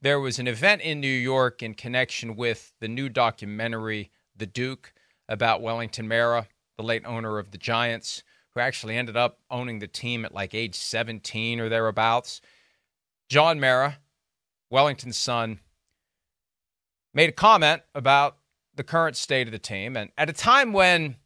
there was an event in New York in connection with the new documentary, The Duke, about Wellington Mara, the late owner of the Giants, who actually ended up owning the team at like age 17 or thereabouts. John Mara, Wellington's son, made a comment about the current state of the team. And at a time when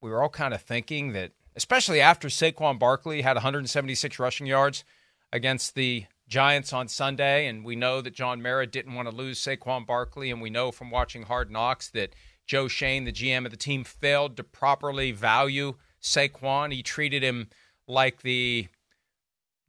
we were all kind of thinking that, especially after Saquon Barkley had 176 rushing yards against the Giants on Sunday, and we know that John Mara didn't want to lose Saquon Barkley, and we know from watching Hard Knocks that Joe Schoen, the GM of the team, failed to properly value Saquon. He treated him like the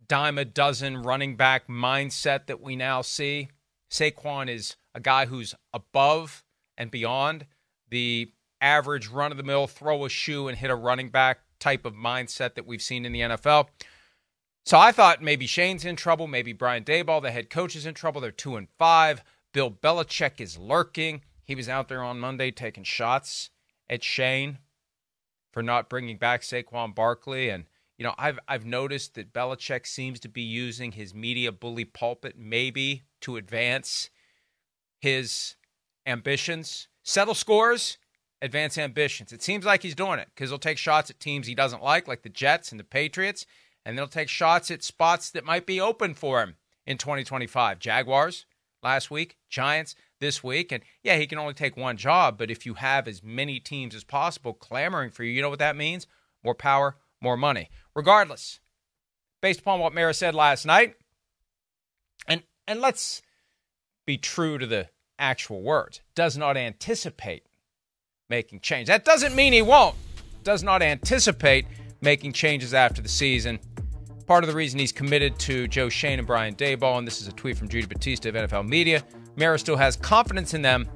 dime a dozen running back mindset that we now see. Saquon is a guy who's above and beyond the average run-of-the-mill, throw a shoe and hit a running back type of mindset that we've seen in the NFL. So I thought maybe Shane's in trouble, maybe Brian Daboll, the head coach, is in trouble. They're 2-5. Bill Belichick is lurking. He was out there on Monday taking shots at Shane for not bringing back Saquon Barkley. And, you know, I've noticed that Belichick seems to be using his media bully pulpit maybe to advance his ambitions. Settle scores, advance ambitions. It seems like he's doing it because he'll take shots at teams he doesn't like the Jets and the Patriots, and they'll take shots at spots that might be open for him in 2025. Jaguars last week, Giants this week. And yeah, he can only take one job, but if you have as many teams as possible clamoring for you, you know what that means? More power, more money. Regardless, based upon what Mara said last night, and let's be true to the actual words, does not anticipate making change. That doesn't mean he won't. Does not anticipate making changes after the season. Part of the reason he's committed to Joe Schoen and Brian Daboll, and this is a tweet from Judy Batista of NFL Media, Mara still has confidence in them,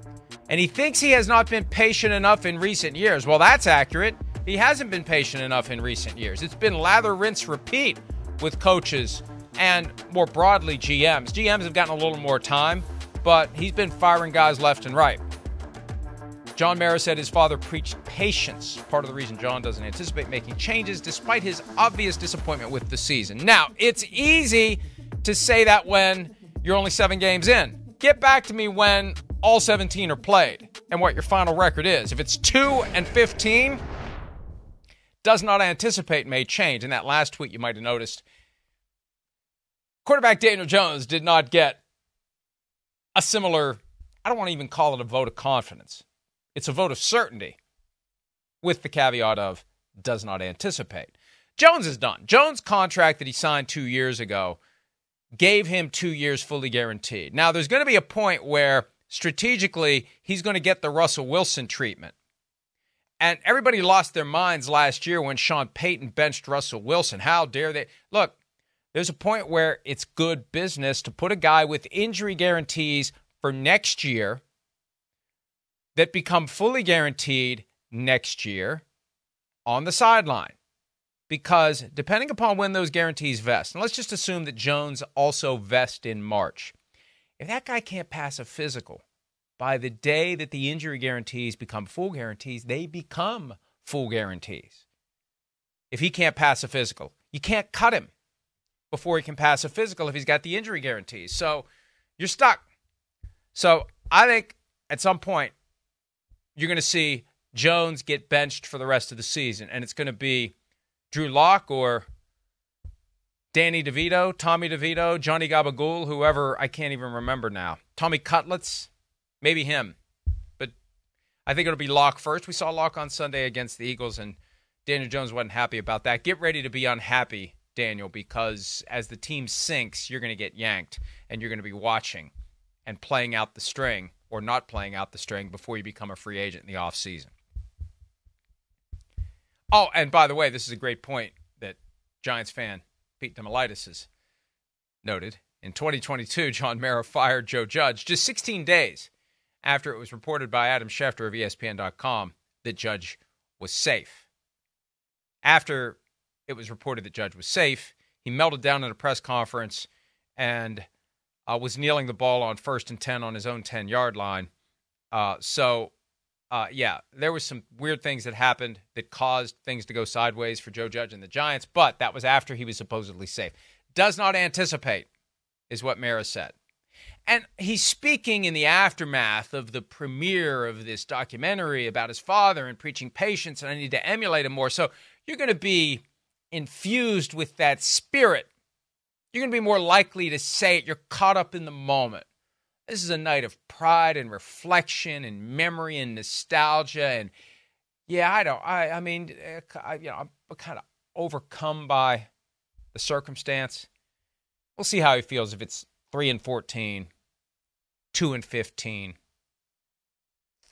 and he thinks he has not been patient enough in recent years. Well, that's accurate. He hasn't been patient enough in recent years. It's been lather, rinse, repeat with coaches and more broadly GMs. GMs have gotten a little more time, but he's been firing guys left and right. John Mara said his father preached patience, part of the reason John doesn't anticipate making changes despite his obvious disappointment with the season. Now, it's easy to say that when you're only 7 games in. Get back to me when all 17 are played and what your final record is. If it's 2-15, does not anticipate may change. In that last tweet, you might have noticed, quarterback Daniel Jones did not get a similar, I don't want to even call it a vote of confidence. It's a vote of certainty with the caveat of does not anticipate. Jones is done. Jones' contract that he signed 2 years ago gave him 2 years fully guaranteed. Now, there's going to be a point where strategically he's going to get the Russell Wilson treatment. And everybody lost their minds last year when Sean Payton benched Russell Wilson. How dare they? Look, there's a point where it's good business to put a guy with injury guarantees for next year that become fully guaranteed next year on the sideline. Because depending upon when those guarantees vest, and let's just assume that Jones also vests in March, if that guy can't pass a physical, by the day that the injury guarantees become full guarantees, they become full guarantees. If he can't pass a physical, you can't cut him before he can pass a physical if he's got the injury guarantees. So you're stuck. So I think at some point you're going to see Jones get benched for the rest of the season, and it's going to be Drew Lock or Danny DeVito, Tommy DeVito, Johnny Gabagool, whoever, I can't even remember now. Tommy Cutlets, maybe him. But I think it'll be Lock first. We saw Lock on Sunday against the Eagles, and Daniel Jones wasn't happy about that. Get ready to be unhappy, Daniel, because as the team sinks, you're going to get yanked, and you're going to be watching and playing out the string or not playing out the string before you become a free agent in the offseason. Oh, and by the way, this is a great point that Giants fan Pete Demolitis has noted. In 2022, John Mara fired Joe Judge just 16 days after it was reported by Adam Schefter of ESPN.com that Judge was safe. After it was reported that Judge was safe, he melted down in a press conference and was kneeling the ball on 1st and 10 on his own 10-yard line. Yeah, there was some weird things that happened that caused things to go sideways for Joe Judge and the Giants, but that was after he was supposedly safe. Does not anticipate, is what Mara said. And he's speaking in the aftermath of the premiere of this documentary about his father and preaching patience, and I need to emulate him more. So you're going to be infused with that spirit. You're going to be more likely to say it. You're caught up in the moment. This is a night of pride and reflection and memory and nostalgia. And yeah, I'm kind of overcome by the circumstance. We'll see how he feels if it's 3-14, 2-15,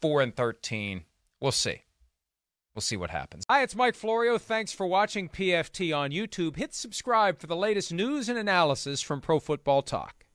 4-13. We'll see. We'll see what happens. Hi, it's Mike Florio. Thanks for watching PFT on YouTube. Hit subscribe for the latest news and analysis from Pro Football Talk.